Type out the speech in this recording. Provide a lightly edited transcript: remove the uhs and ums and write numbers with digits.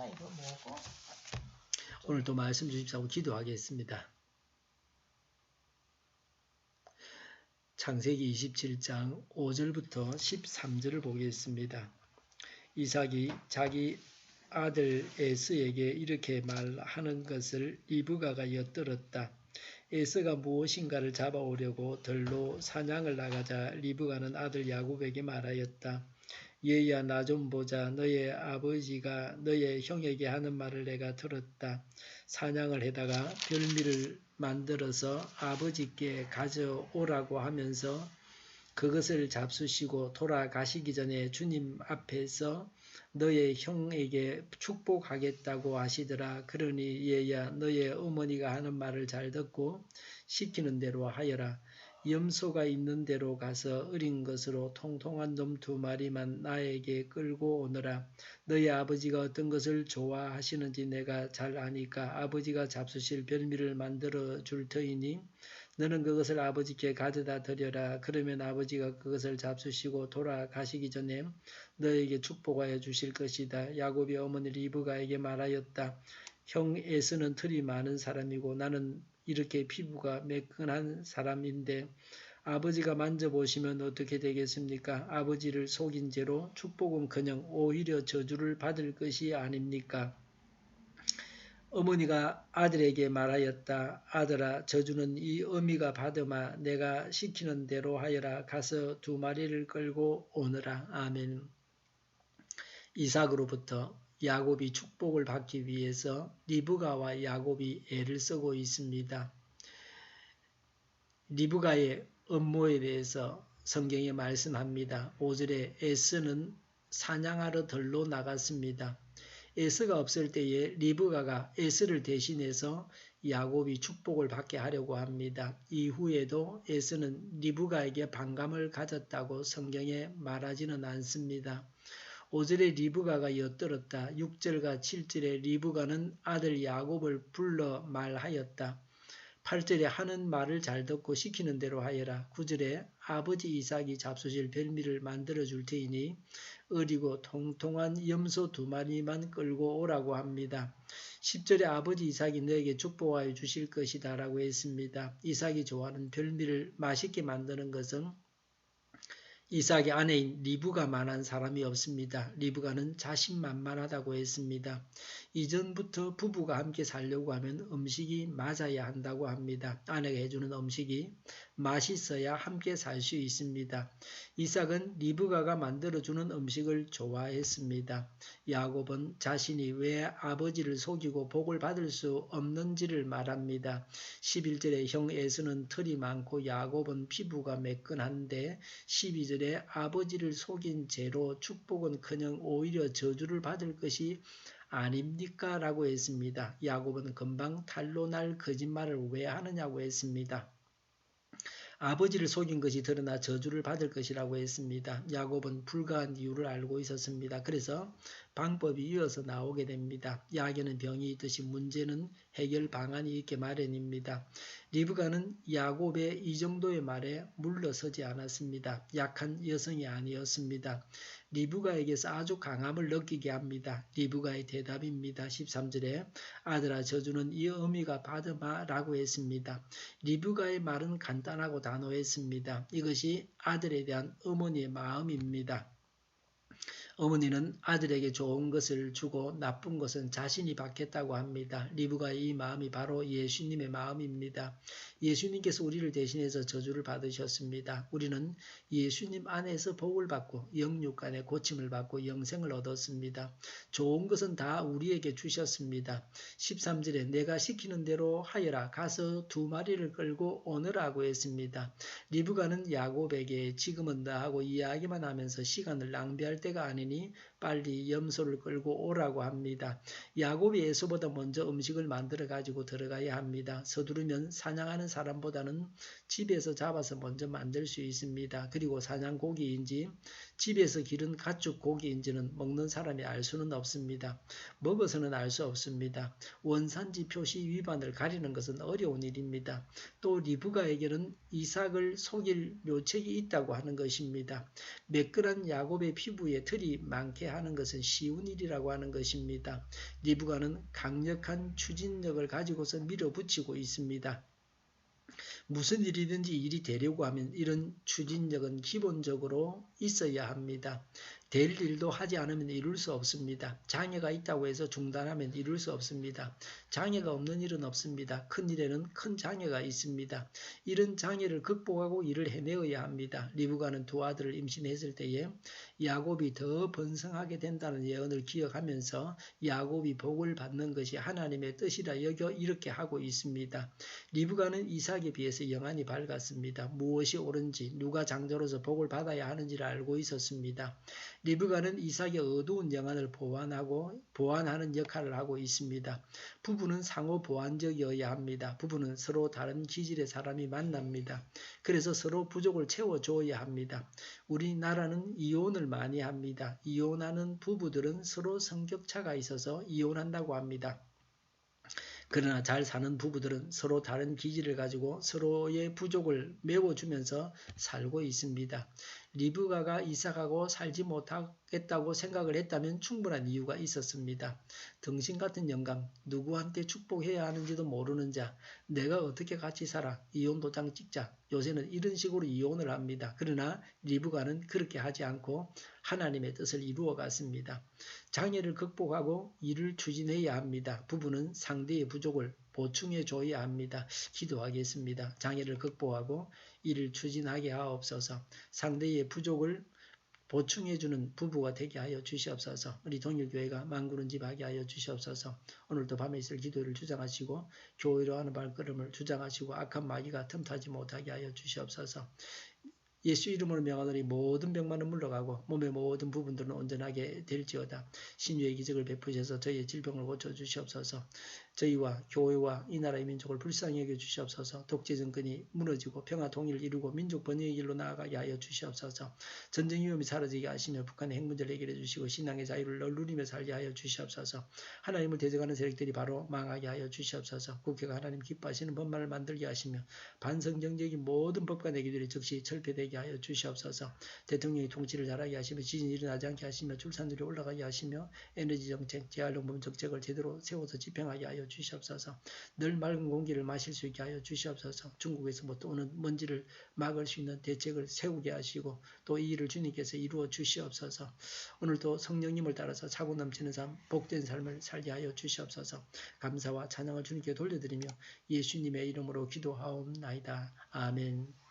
있습니다. 이거 뭐고? 오늘도 말씀 주십사고 기도하겠습니다. 창세기 27장 5절부터 13절을 보겠습니다. 이삭이 자기 아들 에서에게 이렇게 말하는 것을 리브가가 엿들었다. 에서가 무엇인가를 잡아오려고 들로 사냥을 나가자 리브가는 아들 야곱에게 말하였다. 얘야 나 좀 보자. 너의 아버지가 너의 형에게 하는 말을 내가 들었다. 사냥을 해다가 별미를 만들어서 아버지께 가져오라고 하면서 그것을 잡수시고 돌아가시기 전에 주님 앞에서 너의 형에게 축복하겠다고 하시더라. 그러니 얘야 너의 어머니가 하는 말을 잘 듣고 시키는 대로 하여라. 염소가 있는 데로 가서 어린 것으로 통통한 놈 2마리만 나에게 끌고 오너라. 너희 아버지가 어떤 것을 좋아하시는지 내가 잘 아니까 아버지가 잡수실 별미를 만들어 줄 터이니 너는 그것을 아버지께 가져다 드려라. 그러면 아버지가 그것을 잡수시고 돌아가시기 전에 너에게 축복하여 주실 것이다. 야곱이 어머니 리브가에게 말하였다. 형 에서는 털이 많은 사람이고 나는 이렇게 피부가 매끈한 사람인데 아버지가 만져보시면 어떻게 되겠습니까? 아버지를 속인 죄로 축복은커녕 오히려 저주를 받을 것이 아닙니까? 어머니가 아들에게 말하였다. 아들아 저주는 이 어미가 받으마 내가 시키는 대로 하여라. 가서 2마리를 끌고 오너라. 아멘. 이삭으로부터 야곱이 축복을 받기 위해서 리브가와 야곱이 애를 쓰고 있습니다. 리브가의 업무에 대해서 성경에 말씀합니다. 5절에 에서는 사냥하러 들로 나갔습니다. 에서가 없을 때에 리브가가 에서를 대신해서 야곱이 축복을 받게 하려고 합니다. 이후에도 에서는 리브가에게 반감을 가졌다고 성경에 말하지는 않습니다. 5절에 리브가가 엿들었다. 6절과 7절에 리브가는 아들 야곱을 불러 말하였다. 8절에 하는 말을 잘 듣고 시키는 대로 하여라. 9절에 아버지 이삭이 잡수실 별미를 만들어 줄 테이니 어리고 통통한 염소 2마리만 끌고 오라고 합니다. 10절에 아버지 이삭이 너에게 축복하여 주실 것이다 라고 했습니다. 이삭이 좋아하는 별미를 맛있게 만드는 것은 이삭의 아내인 리브가만한 사람이 없습니다. 리브가는 자신만만하다고 했습니다. 이전부터 부부가 함께 살려고 하면 음식이 맞아야 한다고 합니다. 아내가 해주는 음식이 맛있어야 함께 살 수 있습니다. 이삭은 리브가가 만들어주는 음식을 좋아했습니다. 야곱은 자신이 왜 아버지를 속이고 복을 받을 수 없는지를 말합니다. 11절에 형 에서는 털이 많고 야곱은 피부가 매끈한데 12절에 아버지를 속인 죄로 축복은커녕 오히려 저주를 받을 것이 아닙니까? 라고 했습니다. 야곱은 금방 탈로 날 거짓말을 왜 하느냐고 했습니다. 아버지를 속인 것이 드러나 저주를 받을 것이라고 했습니다. 야곱은 불가한 이유를 알고 있었습니다. 그래서 방법이 이어서 나오게 됩니다. 약에는 병이 있듯이 문제는 해결 방안이 있게 마련입니다. 리브가는 야곱의 이 정도의 말에 물러서지 않았습니다. 약한 여성이 아니었습니다. 리브가에게서 아주 강함을 느끼게 합니다. 리브가의 대답입니다. 13절에 아들아 저주는 이 어미가 받으마 라고 했습니다. 리브가의 말은 간단하고 단호했습니다. 이것이 아들에 대한 어머니의 마음입니다. 어머니는 아들에게 좋은 것을 주고 나쁜 것은 자신이 받겠다고 합니다. 리브가의 이 마음이 바로 예수님의 마음입니다. 예수님께서 우리를 대신해서 저주를 받으셨습니다. 우리는 예수님 안에서 복을 받고 영육간의 고침을 받고 영생을 얻었습니다. 좋은 것은 다 우리에게 주셨습니다. 13절에 내가 시키는 대로 하여라. 가서 2마리를 끌고 오너라고 했습니다. 리브가는 야곱에게 지금은 너하고 이야기만 하면서 시간을 낭비할 때가 아니니 빨리 염소를 끌고 오라고 합니다. 야곱이 에서보다 먼저 음식을 만들어 가지고 들어가야 합니다. 서두르면 사냥하는 사람보다는 집에서 잡아서 먼저 만들 수 있습니다. 그리고 사냥고기인지 집에서 기른 가축 고기인지는 먹는 사람이 알 수는 없습니다. 먹어서는 알 수 없습니다. 원산지 표시 위반을 가리는 것은 어려운 일입니다. 또 리브가에게는 이삭을 속일 묘책이 있다고 하는 것입니다. 매끈한 야곱의 피부에 털이 많게 하는 것은 쉬운 일이라고 하는 것입니다. 리브가는 강력한 추진력을 가지고서 밀어붙이고 있습니다. 무슨 일이든지 일이 되려고 하면 이런 추진력은 기본적으로 있어야 합니다. 될 일도 하지 않으면 이룰 수 없습니다. 장애가 있다고 해서 중단하면 이룰 수 없습니다. 장애가 없는 일은 없습니다. 큰 일에는 큰 장애가 있습니다. 이런 장애를 극복하고 일을 해내어야 합니다. 리브가는 두 아들을 임신했을 때에 야곱이 더 번성하게 된다는 예언을 기억하면서 야곱이 복을 받는 것이 하나님의 뜻이라 여겨 이렇게 하고 있습니다. 리브가는 이삭에 비해서 영안이 밝았습니다. 무엇이 옳은지 누가 장자로서 복을 받아야 하는지를 알고 있었습니다. 리브가는 이삭의 어두운 영안을 보완하는 역할을 하고 있습니다. 부부는 상호 보완적이어야 합니다. 부부는 서로 다른 기질의 사람이 만납니다. 그래서 서로 부족을 채워줘야 합니다. 우리나라는 이혼을 많이 합니다. 이혼하는 부부들은 서로 성격차가 있어서 이혼한다고 합니다. 그러나 잘 사는 부부들은 서로 다른 기질을 가지고 서로의 부족을 메워주면서 살고 있습니다. 리브가가 이삭하고 살지 못하겠다고 생각을 했다면 충분한 이유가 있었습니다. 등신 같은 영감, 누구한테 축복해야 하는지도 모르는 자, 내가 어떻게 같이 살아, 이혼 도장 찍자. 요새는 이런 식으로 이혼을 합니다. 그러나 리브가는 그렇게 하지 않고 하나님의 뜻을 이루어 갔습니다. 장애를 극복하고 일을 추진해야 합니다. 부부는 상대의 부족을 보충해 줘야 합니다. 기도하겠습니다. 장애를 극복하고 일을 추진하게 하옵소서. 상대의 부족을 보충해주는 부부가 되게 하여 주시옵소서. 우리 동일교회가 만구른 집 하게 하여 주시옵소서. 오늘도 밤에 있을 기도를 주장하시고 교회로 하는 발걸음을 주장하시고 악한 마귀가 틈타지 못하게 하여 주시옵소서. 예수 이름으로 명하노니 모든 병만은 물러가고 몸의 모든 부분들은 온전하게 될지어다. 신유의 기적을 베푸셔서 저희의 질병을 고쳐주시옵소서. 저희와 교회와 이 나라의 민족을 불쌍히 여겨주시옵소서. 독재 정권이 무너지고 평화 통일을 이루고 민족 번영의 길로 나아가게 하여 주시옵소서. 전쟁 위험이 사라지게 하시며 북한의 핵 문제를 해결해 주시고 신앙의 자유를 널누리며 살게 하여 주시옵소서. 하나님을 대적하는 세력들이 바로 망하게 하여 주시옵소서. 국회가 하나님 기뻐하시는 법만을 만들게 하시며 반성경적인 모든 법과 내기들이 즉시 철폐되게 하여 주시옵소서. 대통령이 통치를 잘하게 하시며 지진이 일어나지 않게 하시며 출산율이 올라가게 하시며 에너지 정책, 재활용품 정책을 제대로 세워서 집행하게 하여 주시옵소서. 늘 맑은 공기를 마실 수 있게 하여 주시옵소서. 중국에서부터 오는 먼지를 막을 수 있는 대책을 세우게 하시고 또 이 일을 주님께서 이루어 주시옵소서. 오늘도 성령님을 따라서 차고 넘치는 삶, 복된 삶을 살게 하여 주시옵소서. 감사와 찬양을 주님께 돌려드리며 예수님의 이름으로 기도하옵나이다. 아멘.